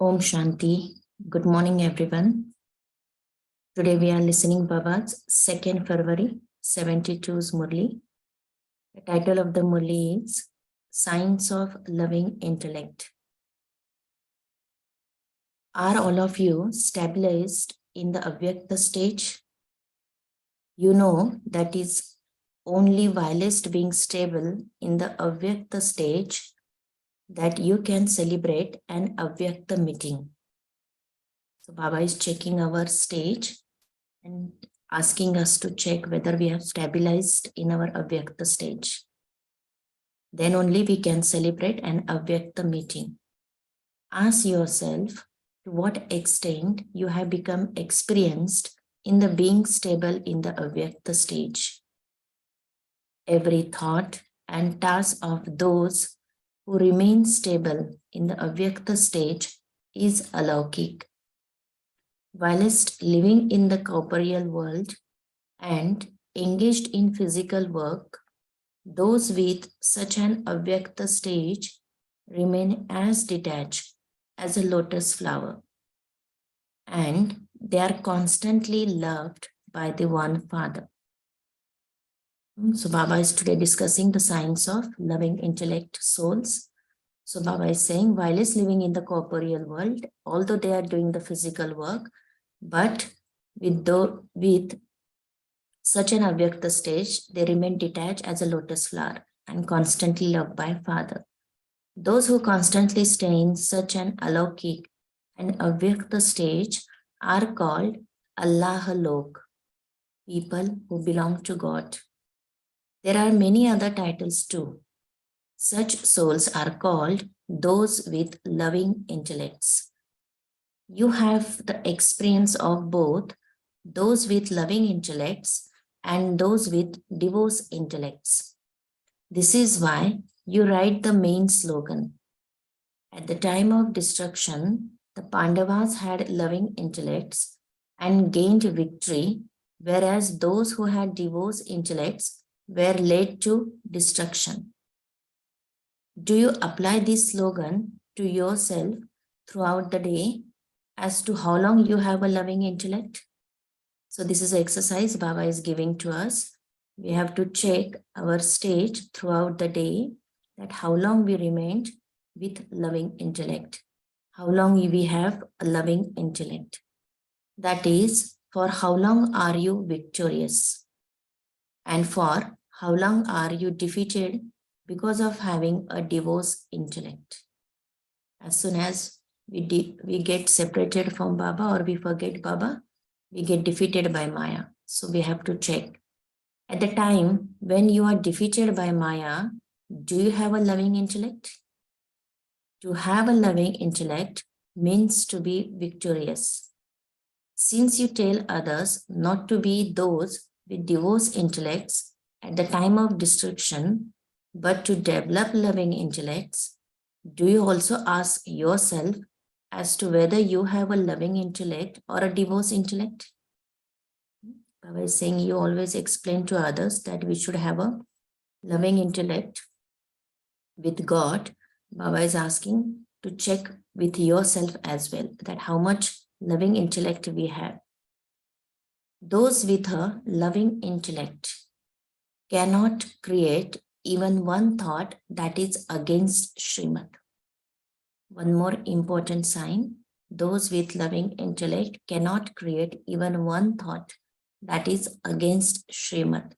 Om Shanti. Good morning, everyone. Today we are listening Baba's 2nd February 72's Murli. The title of the Murli is Science of Loving Intellect. Are all of you stabilized in the Avyakta stage? You know that is only whilst being stable in the Avyakta stage that you can celebrate an Avyakta meeting. So Baba is checking our stage and asking us to check whether we have stabilized in our Avyakta stage. Then only we can celebrate an Avyakta meeting. Ask yourself to what extent you have become experienced in the being stable in the Avyakta stage. Every thought and task of those who remain stable in the Avyakta stage is alaukik. Whilst living in the corporeal world and engaged in physical work, those with such an avyakta stage remain as detached as a lotus flower, and they are constantly loved by the one Father. So Baba is today discussing the science of loving intellect souls. So Baba is saying, while is living in the corporeal world, although they are doing the physical work, but with such an avyakta stage, they remain detached as a lotus flower and constantly loved by Father. Those who constantly stay in such an alaukik and avyakta stage are called Allah Lok, people who belong to God. There are many other titles too. Such souls are called those with loving intellects. You have the experience of both those with loving intellects and those with divorce intellects. This is why you write the main slogan. At the time of destruction, the Pandavas had loving intellects and gained victory, whereas those who had divorce intellects were led to destruction. Do you apply this slogan to yourself throughout the day as to how long you have a loving intellect? So this is an exercise Baba is giving to us. We have to check our stage throughout the day, that how long we remained with loving intellect. How long we have a loving intellect. That is, for how long are you victorious? And for how long are you defeated because of having a divorce intellect? As soon as we get separated from Baba or we forget Baba, we get defeated by Maya. So we have to check. At the time when you are defeated by Maya, do you have a loving intellect? To have a loving intellect means to be victorious. Since you tell others not to be those with divorce intellects at the time of destruction, but to develop loving intellects, do you also ask yourself as to whether you have a loving intellect or a divorce intellect? Baba is saying you always explain to others that we should have a loving intellect with God. Baba is asking to check with yourself as well, that how much loving intellect we have. Those with a loving intellect cannot create even one thought that is against Srimad. One more important sign, those with loving intellect cannot create even one thought that is against Srimad.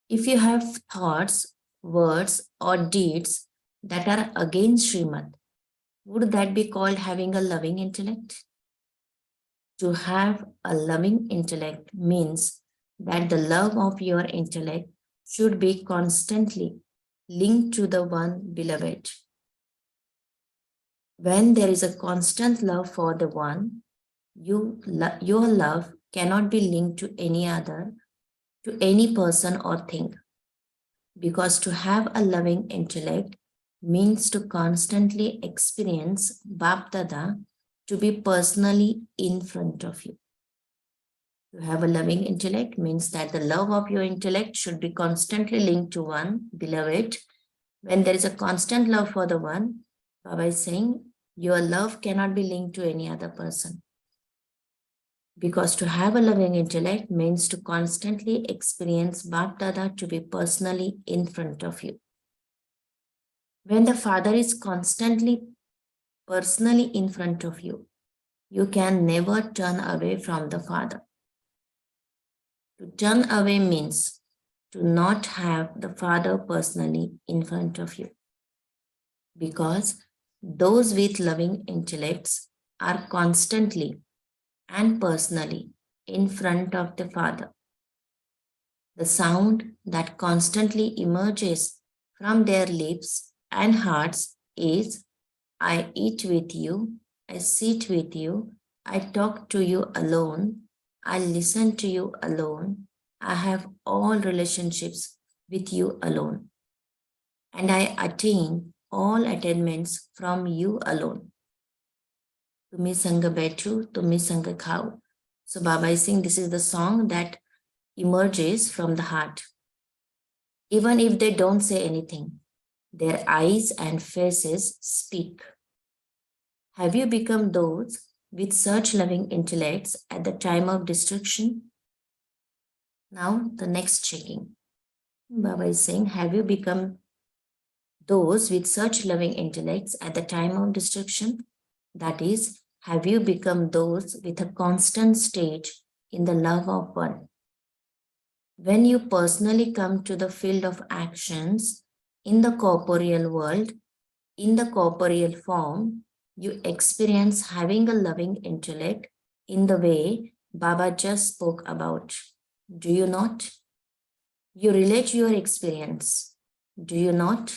If you have thoughts, words, or deeds that are against Srimad, would that be called having a loving intellect? To have a loving intellect means that the love of your intellect should be constantly linked to the one beloved. When there is a constant love for the one, your love cannot be linked to any other, to any person or thing. Because to have a loving intellect means to constantly experience Bapdada to be personally in front of you. To have a loving intellect means that the love of your intellect should be constantly linked to one beloved. When there is a constant love for the one, Baba is saying your love cannot be linked to any other person. Because to have a loving intellect means to constantly experience Bap-Dada to be personally in front of you. When the Father is constantly personally in front of you, you can never turn away from the Father. To turn away means to not have the Father personally in front of you. Because those with loving intellects are constantly and personally in front of the Father. The sound that constantly emerges from their lips and hearts is, I eat with you, I sit with you, I talk to you alone, I listen to you alone, I have all relationships with you alone, and I attain all attainments from you alone. Tumi Sanga Betu, Tumi Sanga Khao. So Baba is saying this is the song that emerges from the heart. Even if they don't say anything, their eyes and faces speak. Have you become those with such loving intellects at the time of destruction? Now the next checking. Baba is saying, have you become those with such loving intellects at the time of destruction? That is, have you become those with a constant stage in the love of one? When you personally come to the field of actions in the corporeal world, in the corporeal form, you experience having a loving intellect in the way Baba just spoke about. Do you not? You relate your experience. Do you not?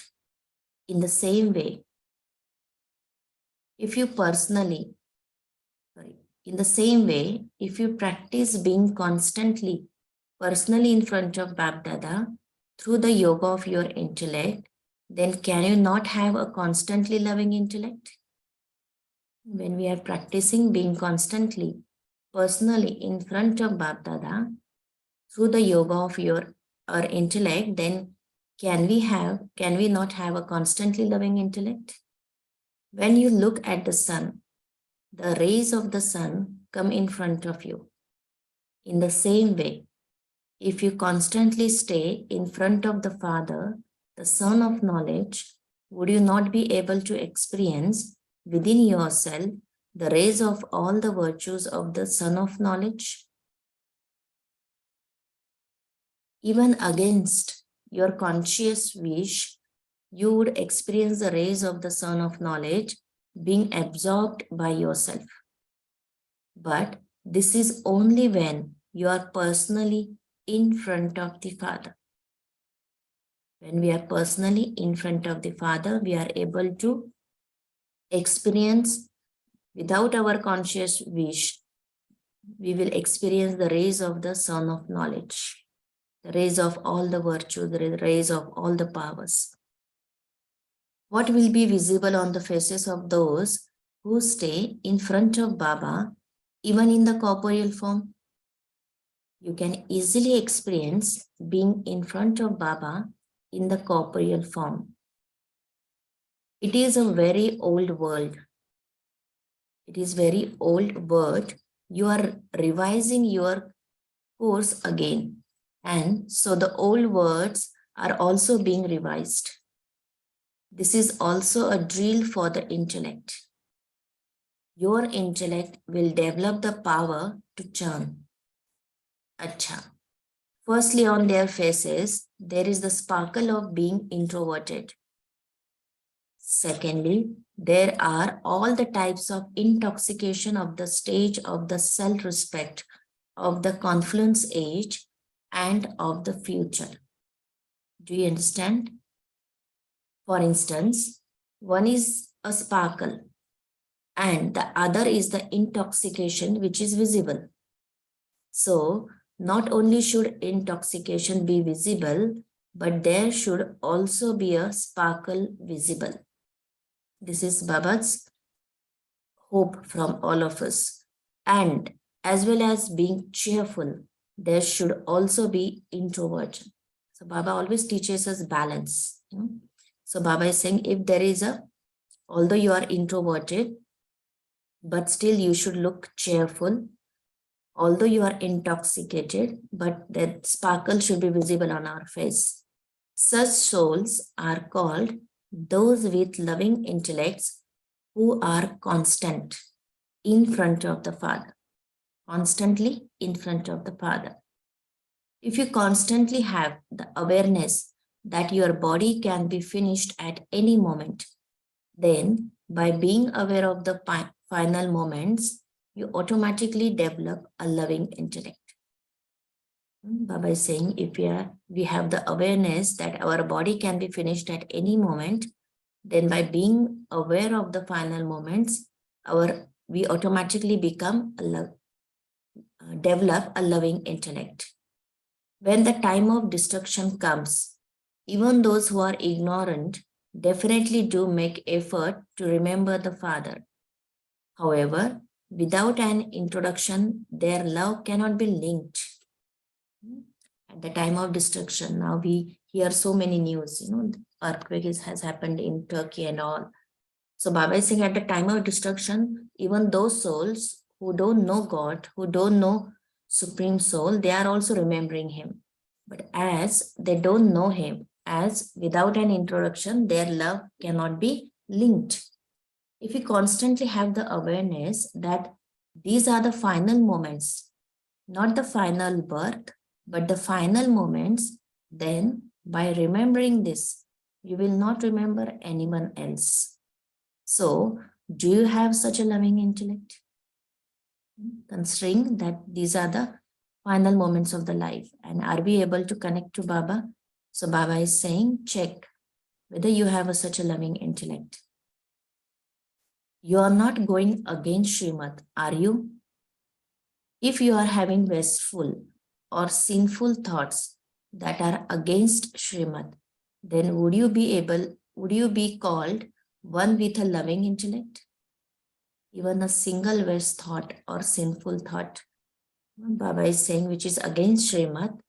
In the same way. If you in the same way, if you practice being constantly personally in front of Bap-Dada through the yoga of your intellect, then can you not have a constantly loving intellect? When we are practicing being constantly personally in front of Bap-Dada through the yoga of our intellect, then can we not have a constantly loving intellect? When you look at the sun, the rays of the sun come in front of you. In the same way, if you constantly stay in front of the Father, the Son of Knowledge, would you not be able to experience within yourself the rays of all the virtues of the Son of Knowledge? Even against your conscious wish, you would experience the rays of the Son of Knowledge being absorbed by yourself. But this is only when you are personally in front of the Father. When we are personally in front of the Father, we are able to experience without our conscious wish, we will experience the rays of the Son of Knowledge, the rays of all the virtues, the rays of all the powers. What will be visible on the faces of those who stay in front of Baba, even in the corporeal form? You can easily experience being in front of Baba in the corporeal form. It is a very old world. It is very old word. You are revising your course again. And so the old words are also being revised. This is also a drill for the intellect. Your intellect will develop the power to churn. Acha. Firstly, on their faces, there is the sparkle of being introverted. Secondly, there are all the types of intoxication of the stage of the self-respect, of the confluence age, and of the future. Do you understand? For instance, one is a sparkle and the other is the intoxication which is visible. So, not only should intoxication be visible, but there should also be a sparkle visible. This is Baba's hope from all of us. And as well as being cheerful, there should also be introversion. So Baba always teaches us balance. So Baba is saying if there is a although you are introverted, but still you should look cheerful. Although you are intoxicated, but that sparkle should be visible on our face. Such souls are called those with loving intellects who are constant in front of the Father. Constantly in front of the Father. If you constantly have the awareness that your body can be finished at any moment, then by being aware of the final moments, you automatically develop a loving intellect. Baba is saying if we have the awareness that our body can be finished at any moment, then by being aware of the final moments, we automatically develop a loving intellect. When the time of destruction comes, even those who are ignorant definitely do make effort to remember the Father. However, without an introduction, their love cannot be linked. At the time of destruction, now we hear so many news, the earthquake has happened in Turkey and all. So Baba is saying at the time of destruction, even those souls who don't know God, who don't know Supreme Soul, they are also remembering Him. But as they don't know Him, as without an introduction, their love cannot be linked. If we constantly have the awareness that these are the final moments, not the final birth, but the final moments, then by remembering this, you will not remember anyone else. So, do you have such a loving intellect? Considering that these are the final moments of the life, and are we able to connect to Baba? So Baba is saying, check whether you have such a loving intellect. You are not going against Srimad, are you? If you are having wasteful or sinful thoughts that are against Srimad, then would you be called one with a loving intellect? Even a single waste thought or sinful thought, Baba is saying, which is against Srimad,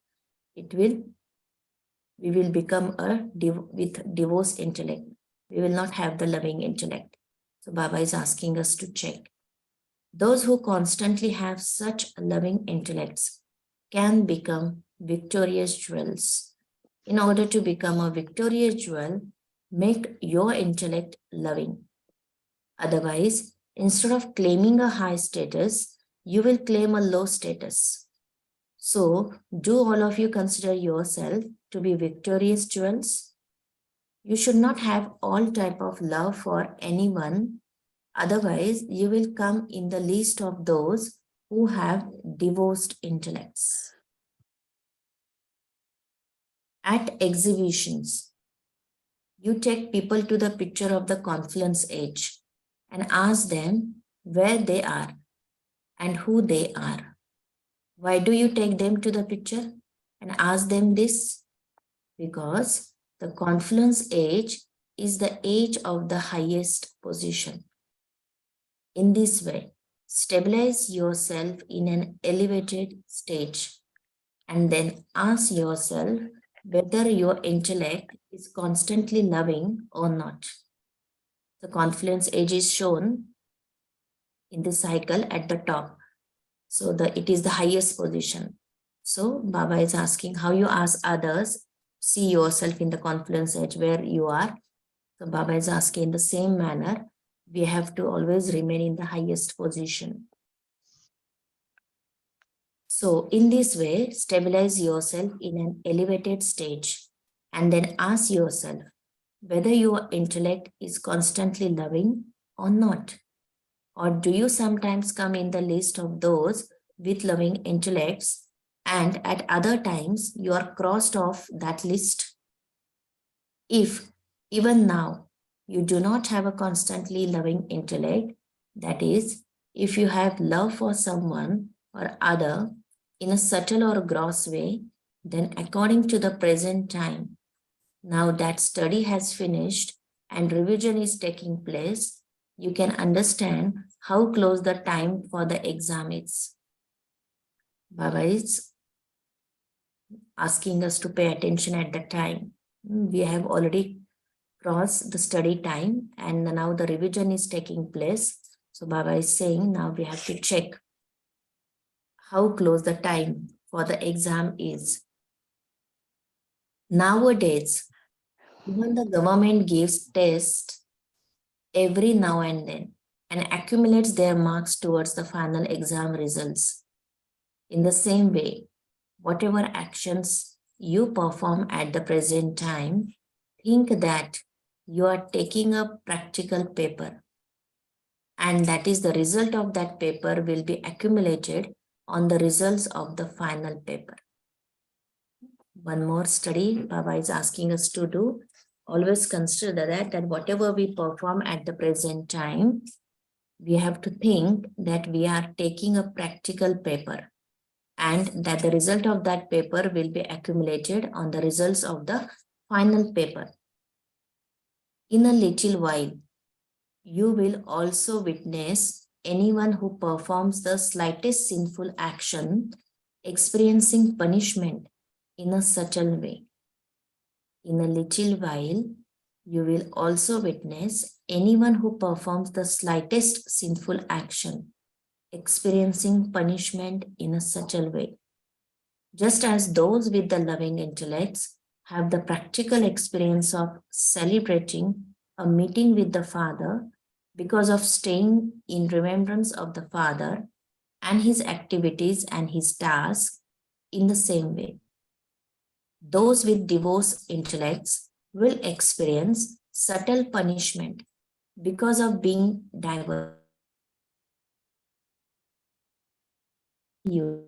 we will become with divorced intellect. We will not have the loving intellect. So Baba is asking us to check. Those who constantly have such loving intellects can become victorious jewels. In order to become a victorious jewel, make your intellect loving. Otherwise, instead of claiming a high status, you will claim a low status. So, do all of you consider yourself to be victorious jewels? You should not have all type of love for anyone. Otherwise, you will come in the list of those who have divorced intellects. At exhibitions, you take people to the picture of the confluence age and ask them where they are and who they are. Why do you take them to the picture and ask them this? Because the confluence age is the age of the highest position. In this way, stabilize yourself in an elevated stage and then ask yourself whether your intellect is constantly loving or not. The confluence age is shown in the cycle at the top. So it is the highest position. So Baba is asking how you ask others, see yourself in the confluence age where you are. So Baba is asking in the same manner, we have to always remain in the highest position. So in this way, stabilize yourself in an elevated stage and then ask yourself whether your intellect is constantly loving or not. Or do you sometimes come in the list of those with loving intellects and at other times you are crossed off that list? If even now you do not have a constantly loving intellect, that is, if you have love for someone or other in a subtle or gross way, then according to the present time, now that study has finished and revision is taking place, you can understand how close the time for the exam is. Baba is asking us to pay attention at the time. We have already cross the study time and now the revision is taking place. So Baba is saying now we have to check how close the time for the exam is. Nowadays, even the government gives tests every now and then and accumulates their marks towards the final exam results. In the same way, whatever actions you perform at the present time, think that you are taking a practical paper, and that is the result of that paper will be accumulated on the results of the final paper. One more study Baba is asking us to do. Always consider that whatever we perform at the present time, we have to think that we are taking a practical paper and that the result of that paper will be accumulated on the results of the final paper. In a little while, you will also witness anyone who performs the slightest sinful action experiencing punishment in a subtle way. In a little while, you will also witness anyone who performs the slightest sinful action experiencing punishment in a subtle way. Just as those with the loving intellects have the practical experience of celebrating a meeting with the Father because of staying in remembrance of the Father and his activities and his tasks, in the same way, those with divorced intellects will experience subtle punishment because of being diverse. You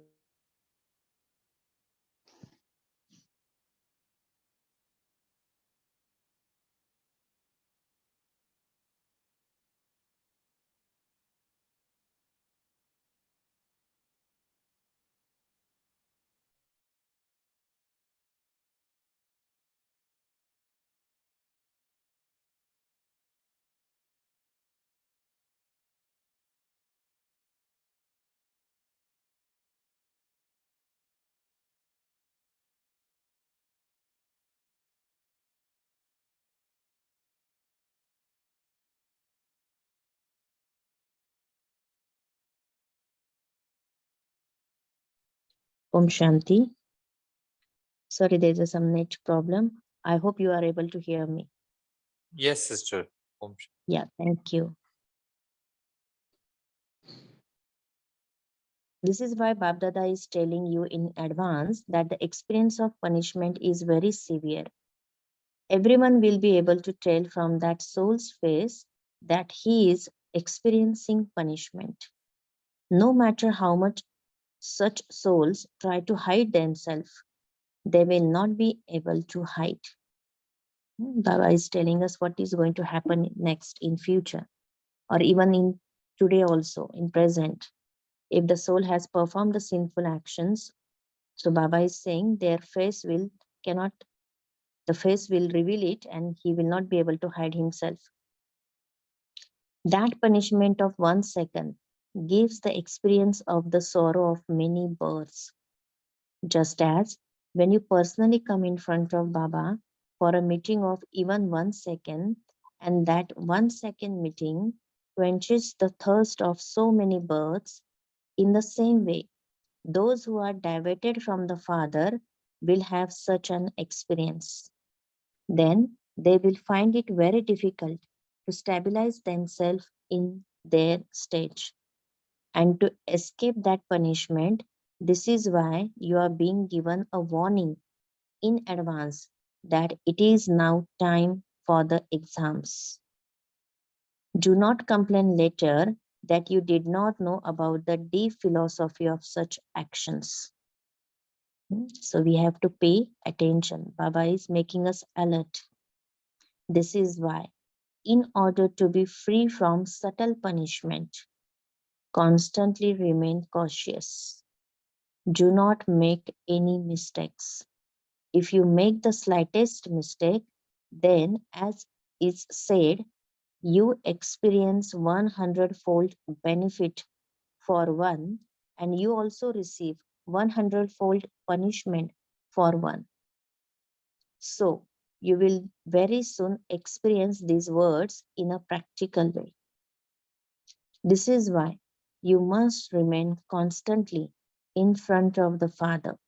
Om Shanti. Sorry, there's some net problem. I hope you are able to hear me. Yes, sister. Yeah, thank you. This is why Babdada is telling you in advance that the experience of punishment is very severe. Everyone will be able to tell from that soul's face that he is experiencing punishment. No matter how much such souls try to hide themselves, they will not be able to hide. Baba is telling us what is going to happen next in future, or even in today also, in present. If the soul has performed the sinful actions, so Baba is saying their face will cannot, the face will reveal it and he will not be able to hide himself. That punishment of 1 second gives the experience of the sorrow of many births. Just as when you personally come in front of Baba for a meeting of even 1 second, and that 1 second meeting quenches the thirst of so many births, in the same way, those who are diverted from the Father will have such an experience. Then they will find it very difficult to stabilize themselves in their stage. And to escape that punishment, this is why you are being given a warning in advance that it is now time for the exams. Do not complain later that you did not know about the deep philosophy of such actions. So we have to pay attention. Baba is making us alert. This is why, in order to be free from subtle punishment, constantly remain cautious. Do not make any mistakes. If you make the slightest mistake, then, as is said, you experience 100-fold benefit for one, and you also receive 100-fold punishment for one. So, You will very soon experience these words in a practical way. This is why you must remain constantly in front of the Father,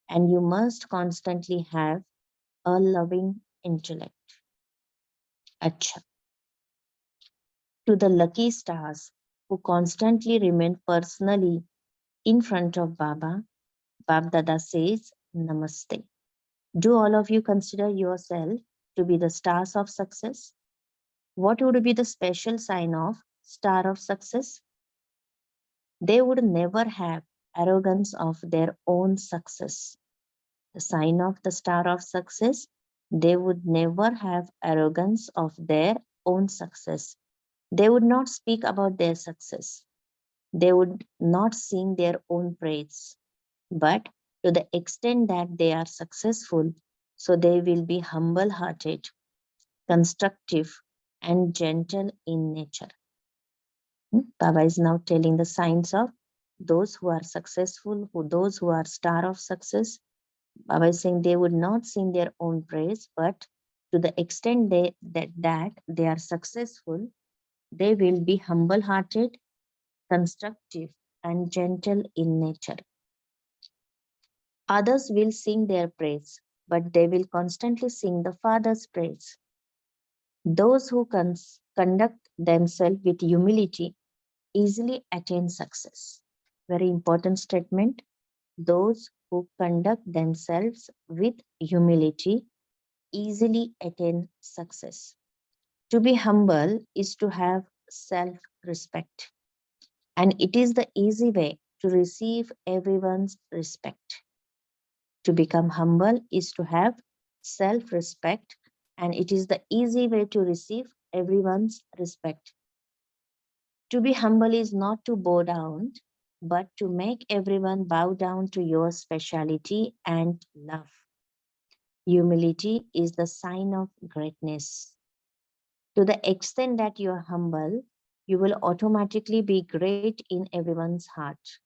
and you must constantly have a loving intellect. Acha. To the lucky stars who constantly remain personally in front of Baba, Babdada says, Namaste. Do all of you consider yourself to be the stars of success? What would be the special sign of star of success? They would never have arrogance of their own success. The sign of the star of success, they would never have arrogance of their own success. They would not speak about their success. They would not sing their own praise. But to the extent that they are successful, so they will be humble hearted, constructive, and gentle in nature. Baba is now telling the signs of those who are successful, those who are star of success. Baba is saying they would not sing their own praise, but to the extent that they are successful, they will be humble hearted, constructive, and gentle in nature. Others will sing their praise, but they will constantly sing the Father's praise. Those who conduct themselves with humility easily attain success. Very important statement. Those who conduct themselves with humility easily attain success. To be humble is to have self respect, and it is the easy way to receive everyone's respect. To become humble is to have self respect, and it is the easy way to receive everyone's respect. To be humble is not to bow down, but to make everyone bow down to your speciality and love. Humility is the sign of greatness. To the extent that you are humble, you will automatically be great in everyone's heart.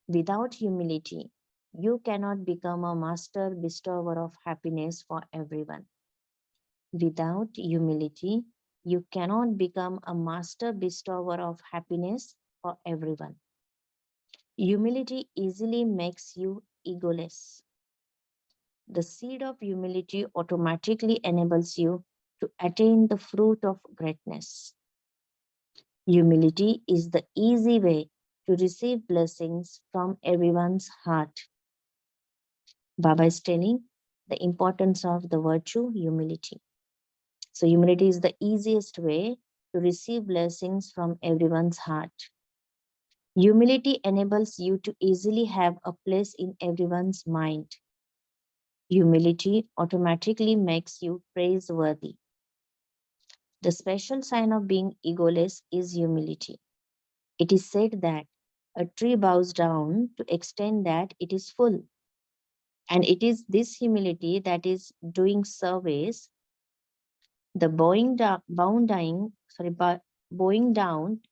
Without humility, you cannot become a master bestower of happiness for everyone. Without humility, you cannot become a master bestower of happiness for everyone. Humility easily makes you egoless. The seed of humility automatically enables you to attain the fruit of greatness. Humility is the easy way to receive blessings from everyone's heart. Baba is telling the importance of the virtue humility. So, humility is the easiest way to receive blessings from everyone's heart. Humility enables you to easily have a place in everyone's mind. Humility automatically makes you praiseworthy. The special sign of being egoless is humility. It is said that a tree bows down to extend that it is full. And it is this humility that is doing service. The bowing down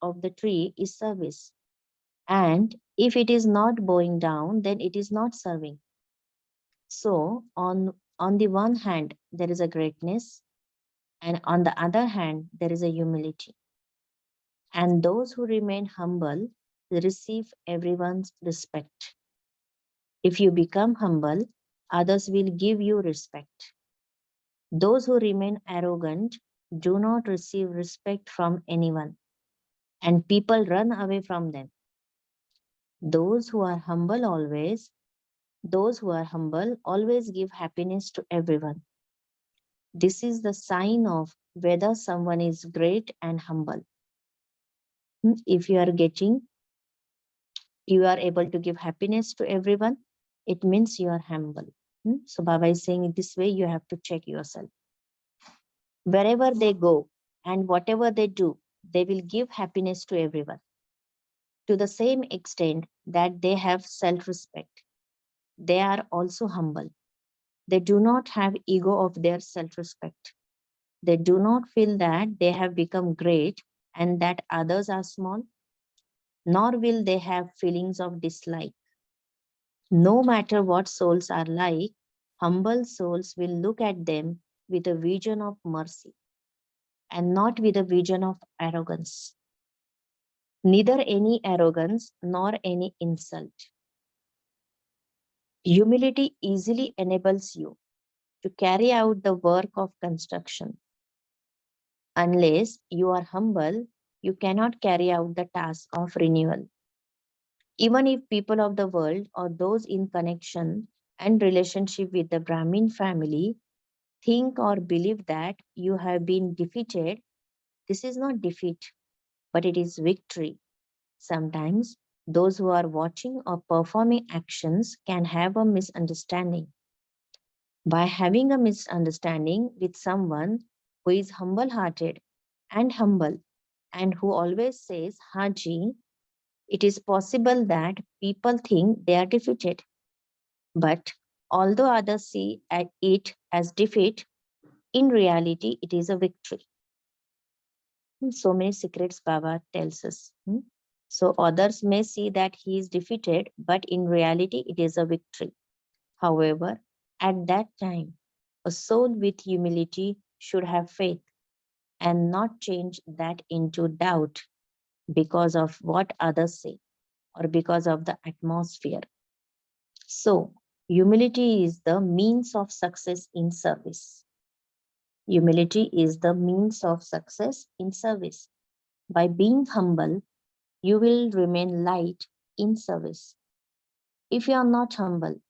of the tree is service. And if it is not bowing down, then it is not serving. So, on the one hand, there is a greatness, and on the other hand, there is a humility. And those who remain humble receive everyone's respect. If you become humble, others will give you respect. Those who remain arrogant do not receive respect from anyone, and people run away from them. Those who are humble always, those who are humble always give happiness to everyone. This is the sign of whether someone is great and humble. If you are able to give happiness to everyone, it means you are humble. So Baba is saying this way you have to check yourself. Wherever they go and whatever they do, they will give happiness to everyone. To the same extent that they have self respect, they are also humble. They do not have ego of their self respect. They do not feel that they have become great and that others are small, nor will they have feelings of dislike. No matter what souls are like, Humble souls will look at them with a vision of mercy and not with a vision of arrogance. Neither any arrogance nor any insult. Humility easily enables you to carry out the work of construction. Unless you are humble, you cannot carry out the task of renewal. Even if people of the world or those in connection and relationship with the Brahmin family think or believe that you have been defeated, this is not defeat, but it is victory. Sometimes those who are watching or performing actions can have a misunderstanding. By having a misunderstanding with someone who is humble hearted and humble and who always says Haji, it is possible that people think they are defeated. But although others see it as defeat, in reality it is a victory. So many secrets Baba tells us. So others may see that he is defeated, but in reality it is a victory. However, at that time, a soul with humility should have faith and not change that into doubt because of what others say or because of the atmosphere. So, humility is the means of success in service. Humility is the means of success in service. By being humble, you will remain light in service. If you are not humble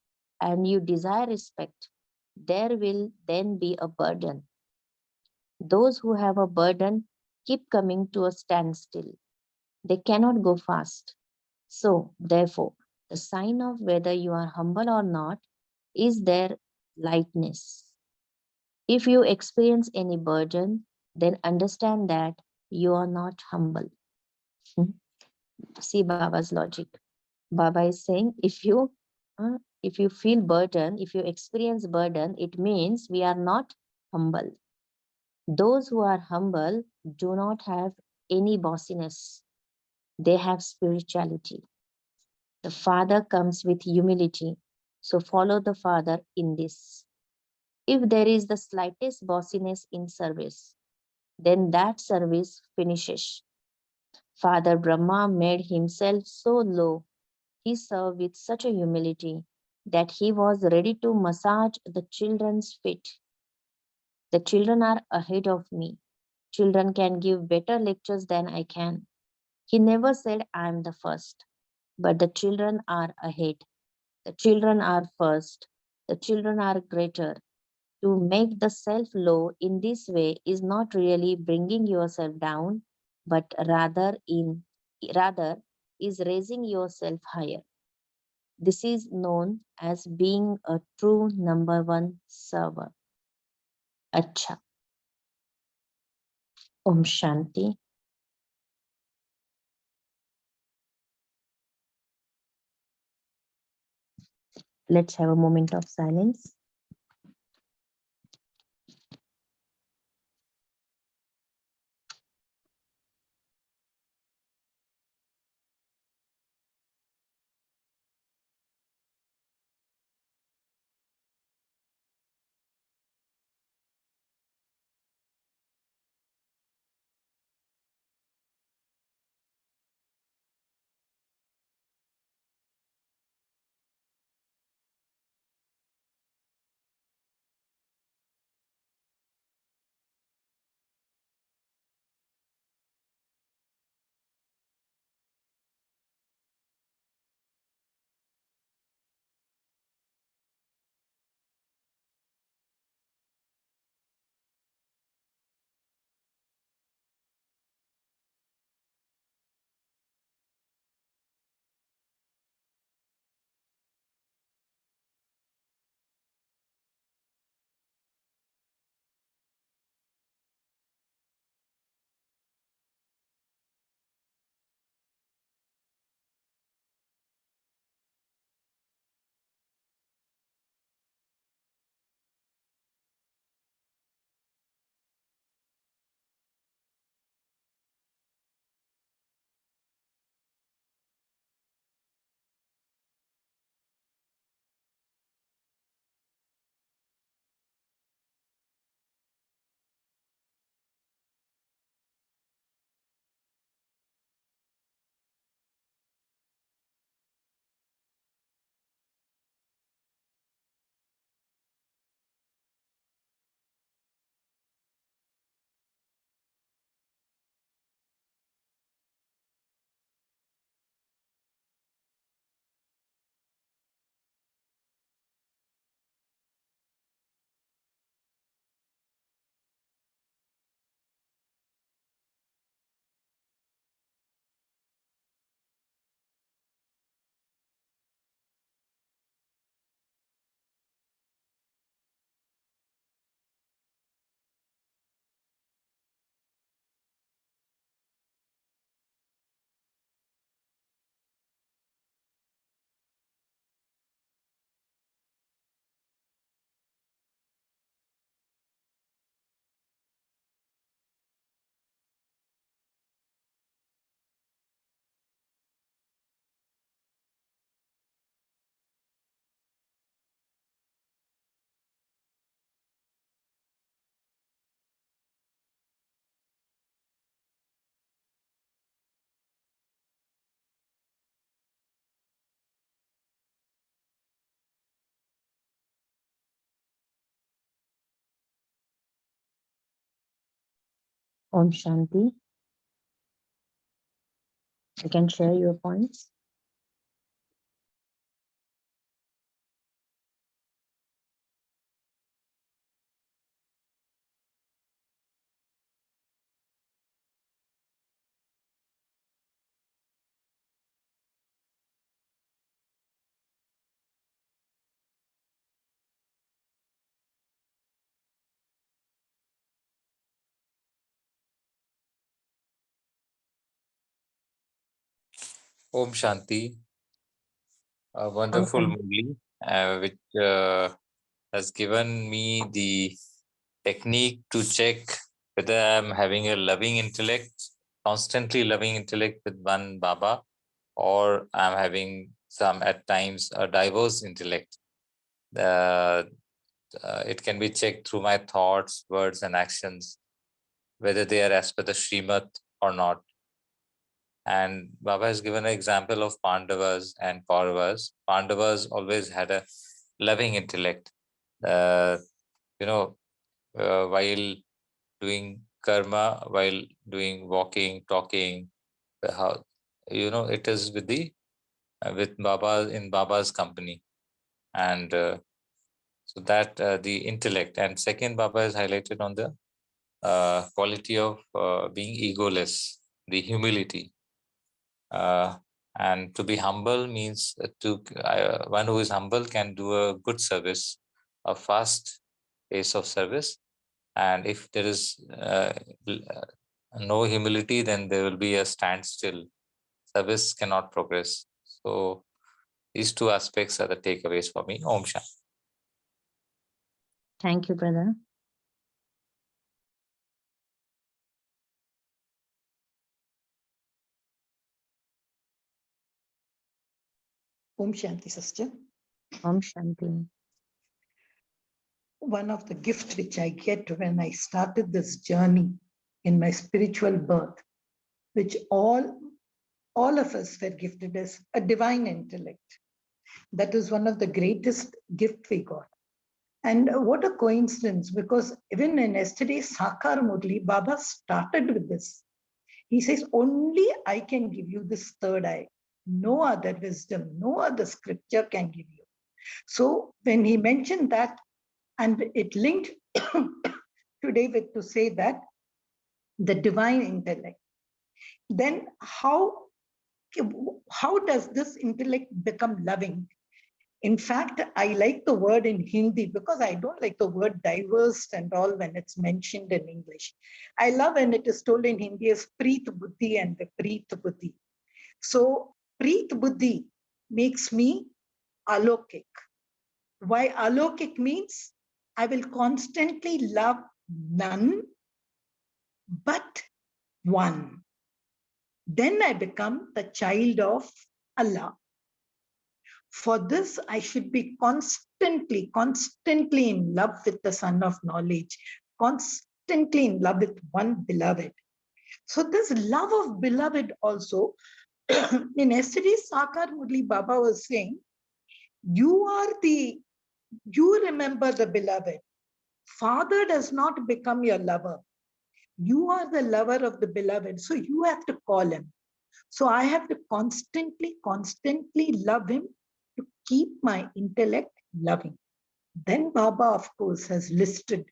and you desire respect, there will then be a burden. Those who have a burden keep coming to a standstill. They cannot go fast. So, therefore, the sign of whether you are humble or not is their lightness. If you experience any burden, then understand that you are not humble. Hmm? See Baba's logic. Baba is saying if you feel burden, if you experience burden, it means we are not humble. Those who are humble do not have any bossiness. They have spirituality. The Father comes with humility. So follow the Father in this. If there is the slightest bossiness in service, then that service finishes. Father Brahma made himself so low, he served with such a humility that he was ready to massage the children's feet. The children are ahead of me. Children can give better lectures than I can. He never said, I am the first, but the children are ahead. The children are first. The children are greater. To make the self low in this way is not really bringing yourself down, but rather is raising yourself higher. This is known as being a true number one server. Acha. Om Shanti. Let's have a moment of silence. Om Shanti. You can share your points. Om Shanti, a wonderful Shanti. Murli, which has given me the technique to check whether I'm having a loving intellect, constantly loving intellect with one Baba, or I'm having some at times a diverse intellect. It can be checked through my thoughts, words, and actions, whether they are as per the Srimad or not. And Baba has given an example of Pandavas and Kauravas. Pandavas always had a loving intellect. Uh, while doing karma, while doing walking, talking, how it is with the with Baba in Baba's company, and so that the intellect. And second, Baba is highlighted on the quality of being egoless, the humility. And to be humble means one who is humble can do a good service, a fast pace of service. And if there is no humility, then there will be a standstill. Service cannot progress. So these two aspects are the takeaways for me. Om Shanti. Thank you, brother. Om Shanti, sister. Om Shanti. One of the gifts which I get when I started this journey in my spiritual birth, which all of us were gifted as a divine intellect. That is one of the greatest gift we got. And what a coincidence, because even in yesterday's Sakar Murli, Baba started with this. He says, only I can give you this third eye. No other wisdom, no other scripture can give you. So when he mentioned that, and it linked today with to say that the divine intellect, then how does this intellect become loving? In fact, I like the word in Hindi because I don't like the word diverse and all when it's mentioned in English. I love when it is told in Hindi as Preet Buddhi and Vipreet Buddhi. So Preet Buddhi makes me alokik. Why alokik means I will constantly love none but one. Then I become the child of Allah. For this, I should be constantly in love with the Son of Knowledge, constantly in love with one beloved. So this love of beloved also, in yesterday's Sakar Murli, Baba was saying, you remember the beloved. Father does not become your lover. You are the lover of the beloved. So you have to call him. So I have to constantly love him to keep my intellect loving. Then Baba, of course, has listed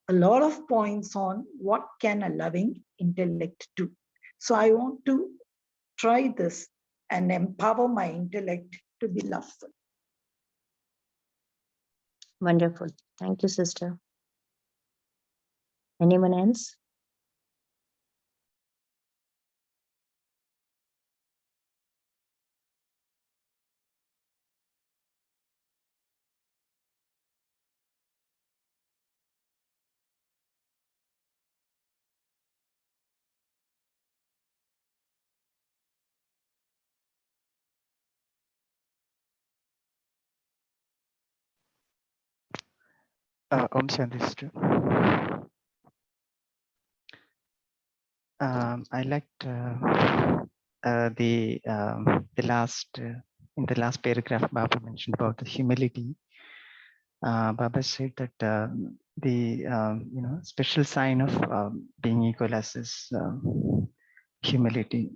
a lot of points on what can a loving intellect do. So I want to try this and empower my intellect to be loveful. Wonderful. Thank you, sister. Anyone else? Om Shanti, sister. I liked the last in the last paragraph Baba mentioned about the humility. Baba said that the special sign of being equal is humility.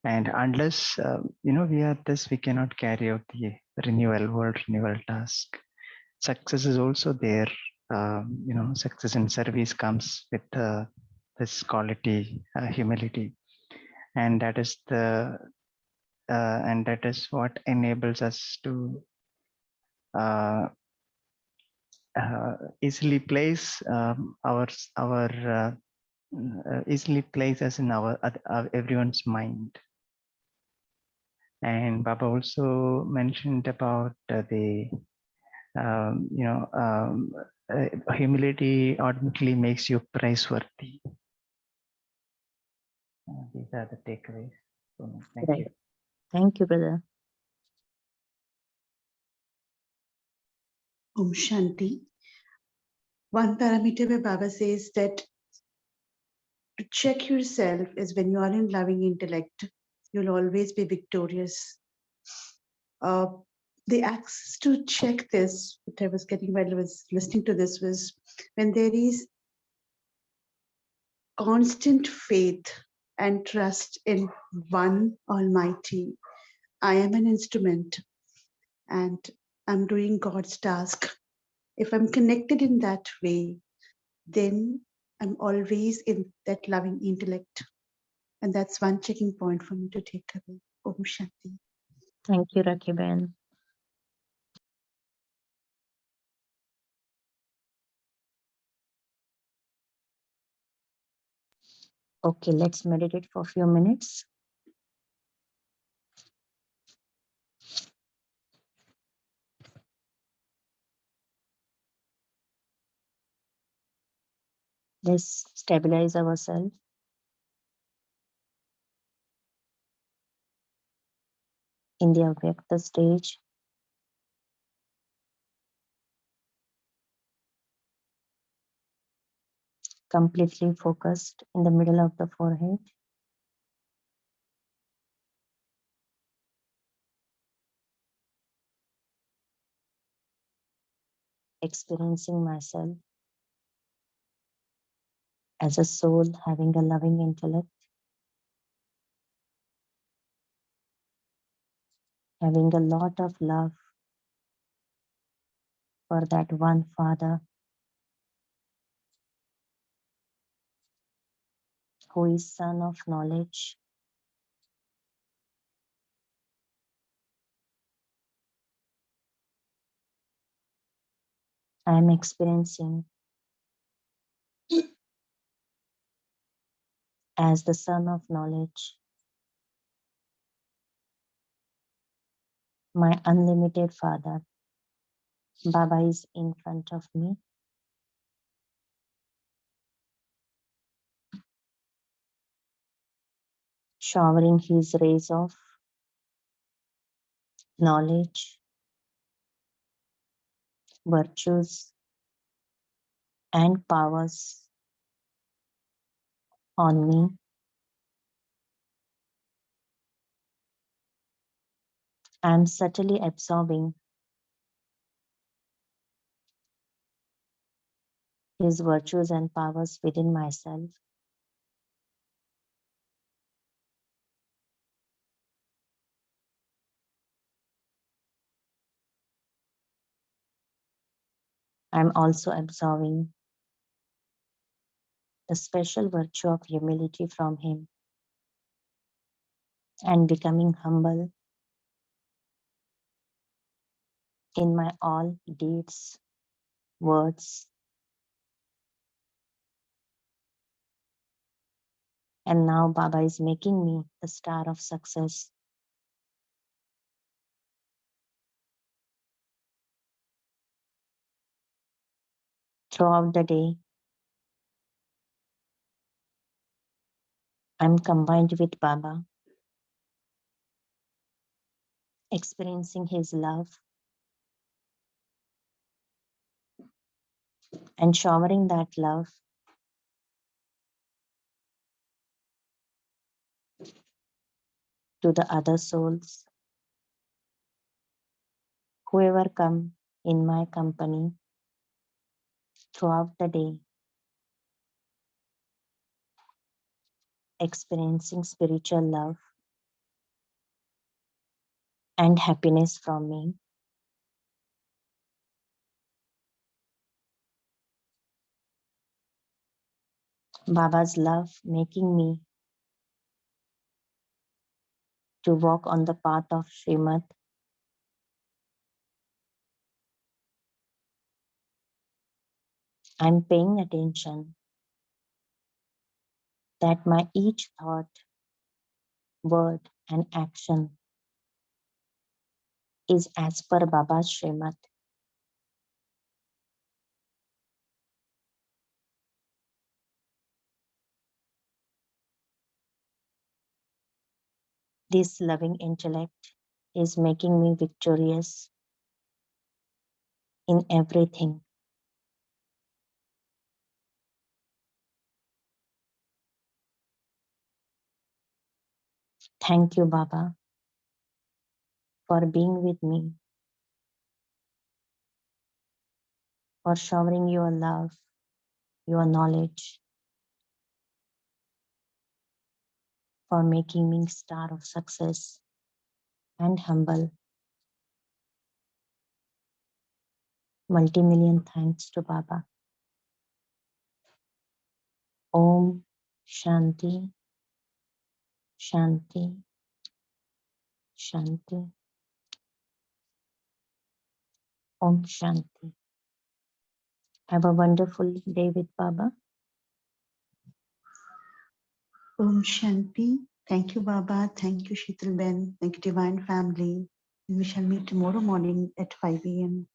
And unless we are this, we cannot carry out the world renewal task. Success is also there. Success in service comes with this quality, humility, and that is what enables us to easily place easily place us in our everyone's mind. And Baba also mentioned about humility automatically makes you praiseworthy. These are the takeaways. Thank Right. you. Thank you, brother. Om Shanti. One parameter where Baba says that to check yourself is when you are in loving intellect, you'll always be victorious. The access to check this, what I was getting while I was listening to this, was when there is constant faith and trust in one Almighty. I am an instrument and I'm doing God's task. If I'm connected in that way, then I'm always in that loving intellect. And that's one checking point for me to take away. Om Shanti. Thank you, Rakiben. Okay, let's meditate for a few minutes. Let's stabilize ourselves. In the Avyakta stage. Completely focused in the middle of the forehead. Experiencing myself as a soul having a loving intellect, having a lot of love for that one Father who is Son of Knowledge. I am experiencing as the Son of Knowledge, my unlimited Father. Baba is in front of me. Showering his rays of knowledge, virtues, and powers on me. I am subtly absorbing his virtues and powers within myself. I am also absorbing the special virtue of humility from him and becoming humble in my all deeds, words, and now Baba is making me the star of success. Throughout the day, I'm combined with Baba, experiencing his love and showering that love to the other souls, whoever come in my company throughout the day, experiencing spiritual love and happiness from me. Baba's love making me to walk on the path of Srimad. I'm paying attention that my each thought, word, and action is as per Baba's Srimad. This loving intellect is making me victorious in everything. Thank you, Baba, for being with me, for showering your love, your knowledge, for making me star of success and humble. Multi-million thanks to Baba. Om Shanti, Shanti, Shanti. Om Shanti. Have a wonderful day with Baba. Om Shanti. Thank you, Baba. Thank you, Sheetal Ben. Thank you, Divine Family. And we shall meet tomorrow morning at 5 a.m.